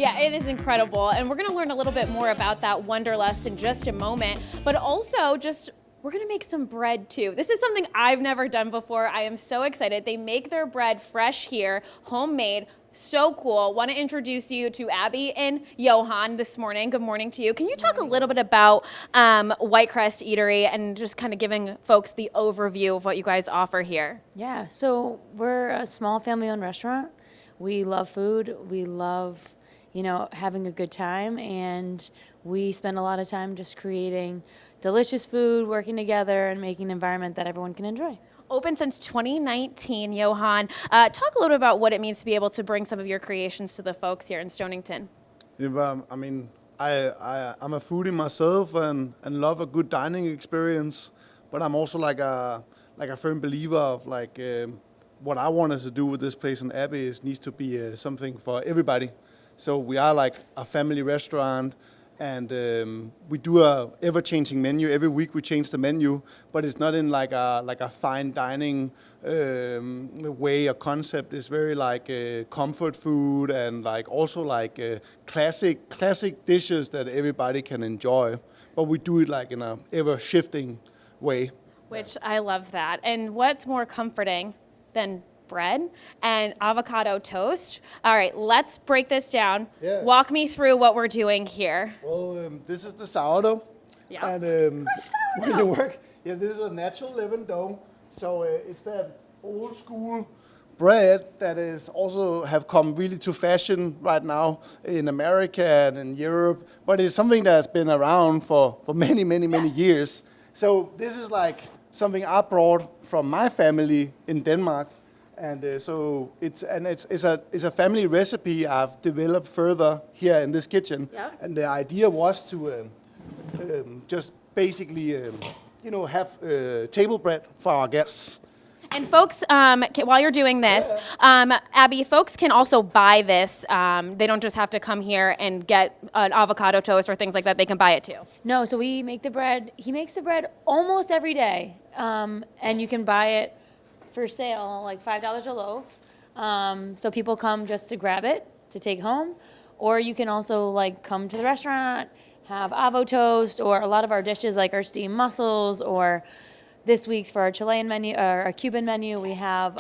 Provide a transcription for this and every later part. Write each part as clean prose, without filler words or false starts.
Yeah, it is incredible. And we're going to learn a little bit more about that Wonderlust in just a moment. But also we're going to make some bread too. This is something I've never done before. I am so excited. They make their bread fresh here, homemade. So cool. Want to introduce you to Abby and Johan this morning. Good morning to you. Can you talk a little bit about Whitecrest Eatery and just kind of giving folks the overview of what you guys offer here? Yeah, so we're a small family-owned restaurant. We love food. We love, having a good time, and we spend a lot of time just creating delicious food, working together, and making an environment that everyone can enjoy. Open since 2019, Johan. Talk a little bit about what it means to be able to bring some of your creations to the folks here in Stonington. Yeah, I'm a foodie myself and love a good dining experience, but I'm also like a firm believer of what I wanted to do with this place in Abbey needs to be something for everybody. So we are like a family restaurant. And we do a ever-changing menu. Every week we change the menu, but it's not in like a fine dining way or concept. It's very comfort food and also classic dishes that everybody can enjoy. But we do it in a ever-shifting way. Which I love that. And what's more comforting than bread and avocado toast? All right, let's break this down. Yeah. Walk me through what we're doing here. Well, this is the sourdough. Yeah. And when you work, this is a natural leavened dough. So it's that old school bread that is also have come really to fashion right now in America and in Europe. But it's something that's been around for many, many, many years. So this is something I brought from my family in Denmark. And so it's a family recipe I've developed further here in this kitchen. Yeah. And the idea was to just basically have table bread for our guests. And folks, while you're doing this, Abby, folks can also buy this. They don't just have to come here and get an avocado toast or things like that. They can buy it too. No, so we make the bread. He makes the bread almost every day, and you can buy it for sale, like $5 a loaf. So people come just to grab it to take home, or you can also come to the restaurant, have avo toast, or a lot of our dishes like our steamed mussels, or this week's for our Chilean menu or our Cuban menu, we have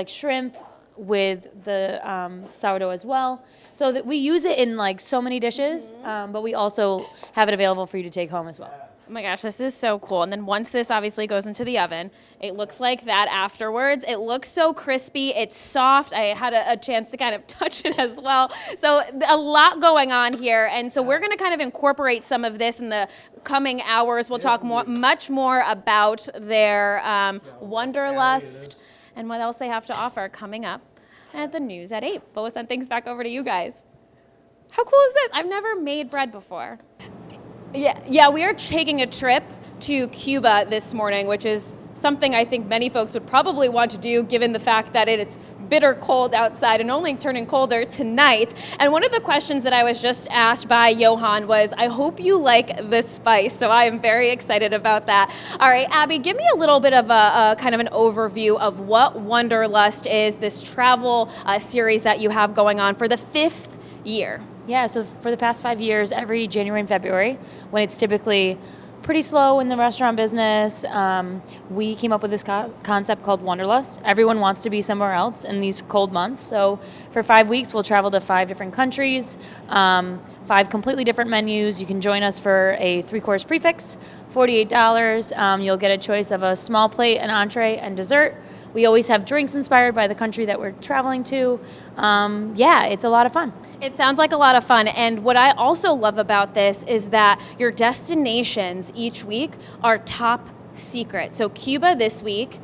shrimp with the sourdough as well. So that we use it in so many dishes, but we also have it available for you to take home as well. Oh my gosh, this is so cool. And then once this obviously goes into the oven, it looks like that afterwards. It looks so crispy. It's soft. I had a chance to kind of touch it as well. So a lot going on here. And so we're going to kind of incorporate some of this in the coming hours. We'll talk much more about their Wonderlust and what else they have to offer coming up at the news at 8. But we'll send things back over to you guys. How cool is this? I've never made bread before. Yeah, we are taking a trip to Cuba this morning, which is something I think many folks would probably want to do given the fact that it's bitter cold outside and only turning colder tonight. And one of the questions that I was just asked by Johan was, I hope you like the spice. So I am very excited about that. All right, Abby, give me a little bit of a kind of an overview of what Wonderlust is, this travel series that you have going on for the 5th year. Yeah, so for the past 5 years, every January and February, when it's typically pretty slow in the restaurant business, we came up with this concept called Wanderlust. Everyone wants to be somewhere else in these cold months. So for 5 weeks, we'll travel to 5 different countries, 5 completely different menus. You can join us for a 3-course prefix, $48. You'll get a choice of a small plate, an entree, and dessert. We always have drinks inspired by the country that we're traveling to. It's a lot of fun. It sounds like a lot of fun. And what I also love about this is that your destinations each week are top secret. So Cuba this week.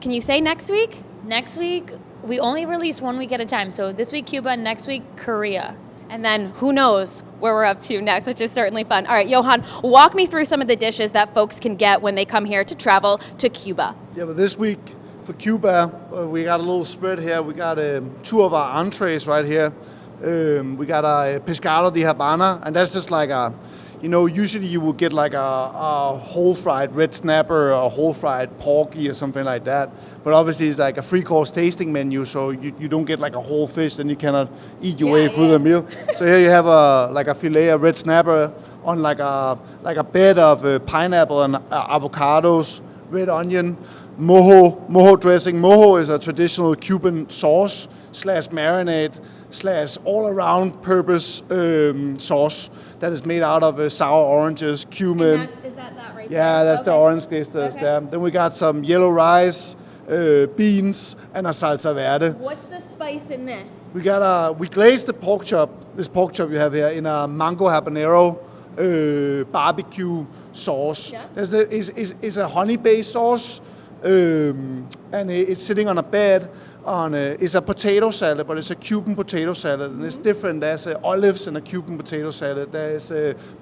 Can you say next week? Next week, we only release 1 week at a time. So this week, Cuba, next week, Korea. And then who knows where we're up to next, which is certainly fun. All right, Johan, walk me through some of the dishes that folks can get when they come here to travel to Cuba. Yeah, but this week for Cuba, we got a little spread here. We got 2 of our entrees right here. We got a pescado de Habana, and that's just like a usually you will get like a whole fried red snapper or a whole fried porky or something like that. But obviously it's like a 3-course tasting menu, so you don't get like a whole fish, then you cannot eat your way through the meal. So here you have a fillet of red snapper on like a bed of pineapple and avocados, red onion, mojo dressing. Mojo is a traditional Cuban sauce / marinade / all-around purpose sauce that is made out of sour oranges, cumin. Is that right Yeah, there? that's the orange glisters there. Then we got some yellow rice, beans, and a salsa verde. What's the spice in this? We glazed the pork chop. This pork chop you have here in a mango habanero barbecue sauce. Yeah. It's a honey-based sauce, and it's sitting on a bed. It's a potato salad, but it's a Cuban potato salad, and it's different. There's olives in a Cuban potato salad. There's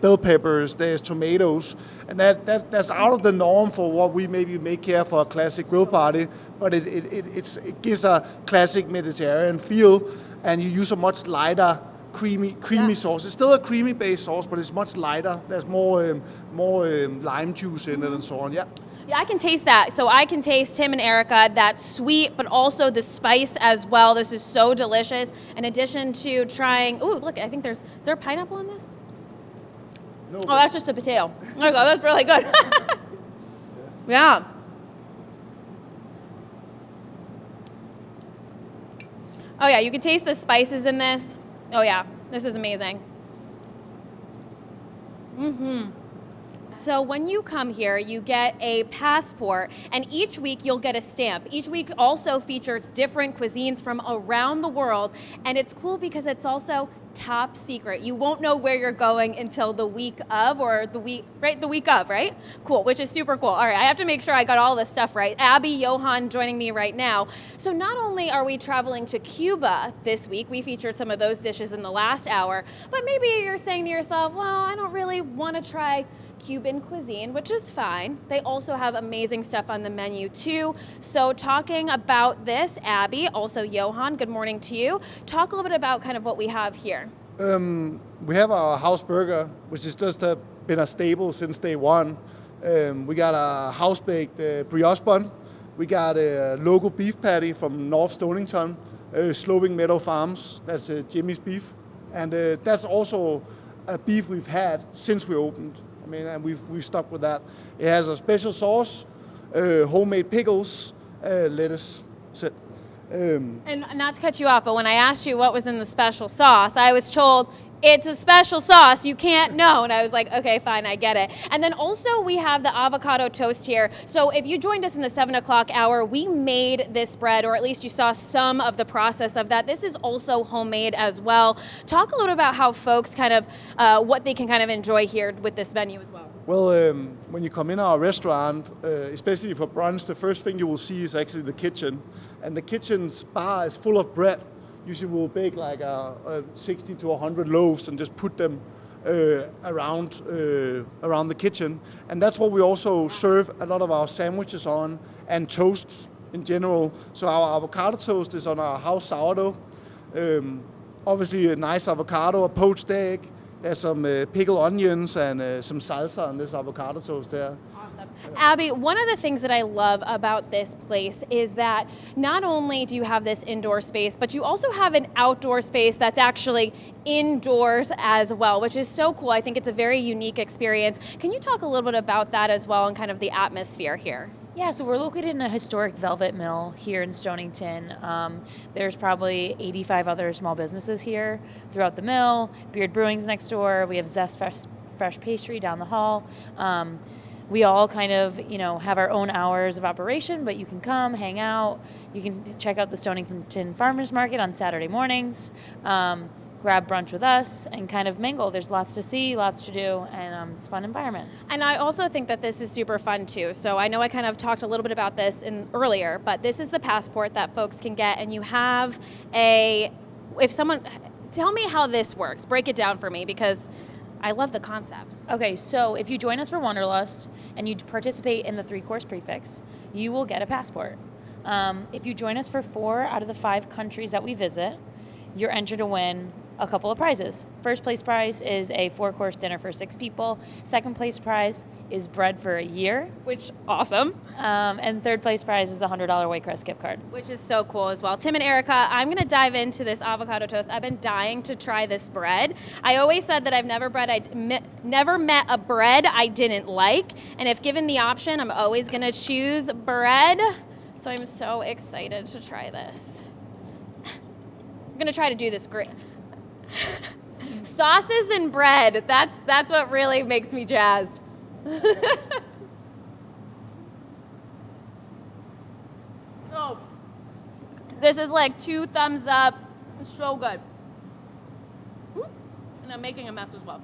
bell peppers. There's tomatoes, and that's out of the norm for what we maybe make here for a classic grill party. But it gives a classic Mediterranean feel, and you use a much lighter, creamy sauce. It's still a creamy based sauce, but it's much lighter. There's more lime juice in it and so on. Yeah. Yeah, I can taste that. So I can taste Tim and Erica, that sweet, but also the spice as well. This is so delicious. In addition to trying, ooh, look, I think is there pineapple in this? No. Oh, that's just a potato. There you go, that's really good. Yeah. Oh yeah, you can taste the spices in this. Oh yeah, this is amazing. So when you come here, you get a passport, and each week you'll get a stamp. Each week also features different cuisines from around the world, and it's cool because it's also top secret. You won't know where you're going until the week of, the week of, right? Cool, which is super cool. All right, I have to make sure I got all this stuff right. Abby, Johan joining me right now. So not only are we traveling to Cuba this week, we featured some of those dishes in the last hour, but maybe you're saying to yourself, well, I don't really want to try Cuban cuisine, which is fine. They also have amazing stuff on the menu too. So talking about this, Abby, also Johan, good morning to you. Talk a little bit about kind of what we have here. We have our house burger, which has just been a staple since day one. We got a house-baked brioche bun. We got a local beef patty from North Stonington, Sloping Meadow Farms. That's Jimmy's beef. And that's also a beef we've had since we opened. I mean, and we've stuck with that. It has a special sauce, homemade pickles, lettuce. That's it. And not to cut you off, but when I asked you what was in the special sauce, I was told it's a special sauce, you can't know. And I was like, okay, fine, I get it. And then also we have the avocado toast here. So if you joined us in the 7 o'clock hour, we made this bread, or at least you saw some of the process of that. This is also homemade as well. Talk a little about how folks kind of, what they can kind of enjoy here with this menu as well. Well, when you come in our restaurant, especially for brunch, the first thing you will see is actually the kitchen. And the kitchen's bar is full of bread. Usually we'll bake like 60 to 100 loaves and just put them around the kitchen. And that's what we also serve a lot of our sandwiches on, and toast in general. So our avocado toast is on our house sourdough. Obviously a nice avocado, a poached egg. There's some pickled onions and some salsa on this avocado toast there. Awesome. Abby, one of the things that I love about this place is that not only do you have this indoor space, but you also have an outdoor space that's actually indoors as well, which is so cool. I think it's a very unique experience. Can you talk a little bit about that as well and kind of the atmosphere here? Yeah, so we're located in a historic velvet mill here in Stonington. There's probably 85 other small businesses here throughout the mill. Beard Brewing's next door. We have Zest Fresh Pastry down the hall. We all kind of, have our own hours of operation, but you can come, hang out. You can check out the Stonington Farmers Market on Saturday mornings. Grab brunch with us and kind of mingle. There's lots to see, lots to do, and it's a fun environment. And I also think that this is super fun too. So I know I kind of talked a little bit about this earlier, but this is the passport that folks can get, and you have tell me how this works. Break it down for me, because I love the concepts. Okay, so if you join us for Wonderlust and you participate in the 3-course prefix, you will get a passport. If you join us for 4 out of the 5 countries that we visit, you're entered to win a couple of prizes. First place prize is a 4-course dinner for 6 people. Second place prize is bread for a year. Which, awesome. And third place prize is a $100 Whitecrest gift card. Which is so cool as well. Tim and Erica, I'm going to dive into this avocado toast. I've been dying to try this bread. I always said that I've never met a bread I didn't like. And if given the option, I'm always going to choose bread. So I'm so excited to try this. I'm going to try to do this great. Sauces and bread. That's what really makes me jazzed. Oh, this is like 2 thumbs up. It's so good. And I'm making a mess as well.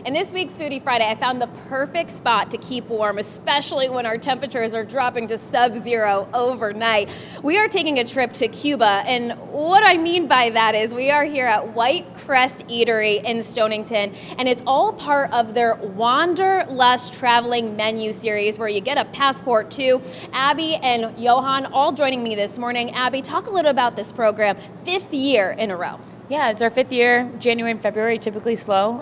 In this week's Foodie Friday, I found the perfect spot to keep warm, especially when our temperatures are dropping to sub-zero overnight. We are taking a trip to Cuba, and what I mean by that is we are here at Whitecrest Eatery in Stonington, and it's all part of their Wanderlust traveling menu series where you get a passport too. Abby and Johan all joining me this morning. Abby, talk a little about this program, 5th year in a row. Yeah, it's our 5th year. January and February typically slow,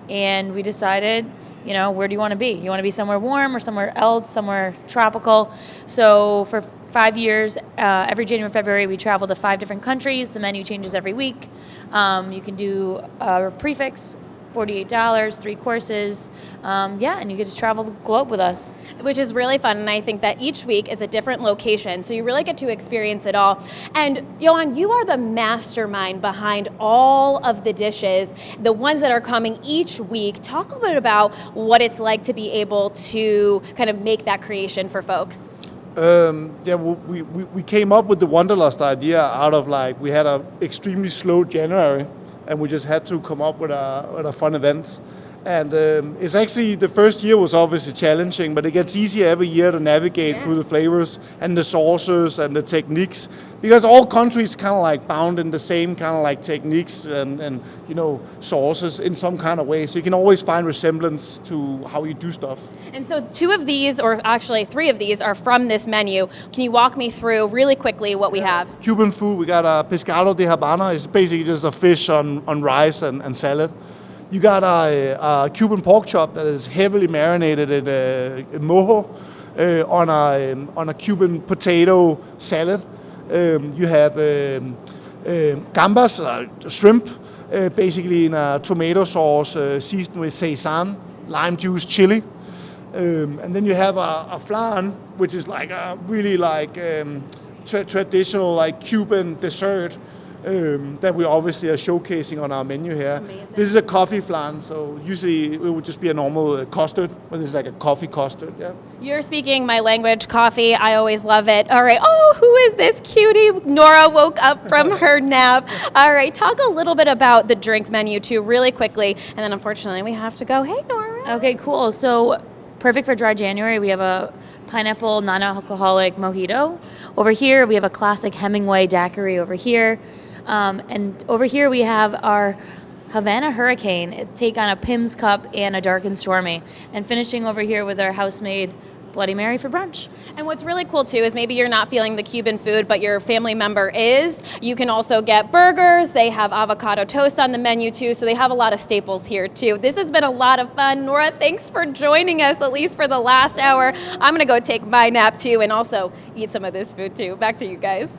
and we decided, where do you want to be? You want to be somewhere warm or somewhere else, somewhere tropical? So for 5 years, every January and February, we travel to 5 different countries. The menu changes every week. You can do a prefix, $48, 3 courses, and you get to travel the globe with us. Which is really fun, and I think that each week is a different location, so you really get to experience it all. And Johan, you are the mastermind behind all of the dishes, the ones that are coming each week. Talk a little bit about what it's like to be able to kind of make that creation for folks. We came up with the Wonderlust idea out of we had an extremely slow January, and we just had to come up with a fun event. And it's actually, the first year was obviously challenging, but it gets easier every year to navigate through the flavors and the sauces and the techniques, because all countries kind of bound in the same kind of techniques and sauces in some kind of way. So you can always find resemblance to how you do stuff. And so 2 of these, or actually 3 of these, are from this menu. Can you walk me through really quickly what we have? Cuban food, we got a pescado de Habana. It's basically just a fish on rice and salad. You got a Cuban pork chop that is heavily marinated in mojo on a Cuban potato salad. You have gambas, shrimp, basically in a tomato sauce seasoned with seitan, lime juice, chili. And then you have a flan, which is a really traditional Cuban dessert. That we obviously are showcasing on our menu here. Amazing. This is a coffee flan, so usually it would just be a normal custard, but this is a coffee custard, yeah. You're speaking my language, coffee. I always love it. All right. Oh, who is this cutie? Nora woke up from her nap. All right. Talk a little bit about the drinks menu too, really quickly, and then unfortunately we have to go. Hey, Nora. Okay, cool. So perfect for dry January. We have a pineapple non-alcoholic mojito. Over here, we have a classic Hemingway daiquiri over here. And over here we have our Havana Hurricane, take on a Pim's Cup and a Dark and Stormy. And finishing over here with our house-made Bloody Mary for brunch. And what's really cool too is maybe you're not feeling the Cuban food, but your family member is. You can also get burgers. They have avocado toast on the menu too, so they have a lot of staples here too. This has been a lot of fun. Nora, thanks for joining us, at least for the last hour. I'm gonna go take my nap too and also eat some of this food too. Back to you guys.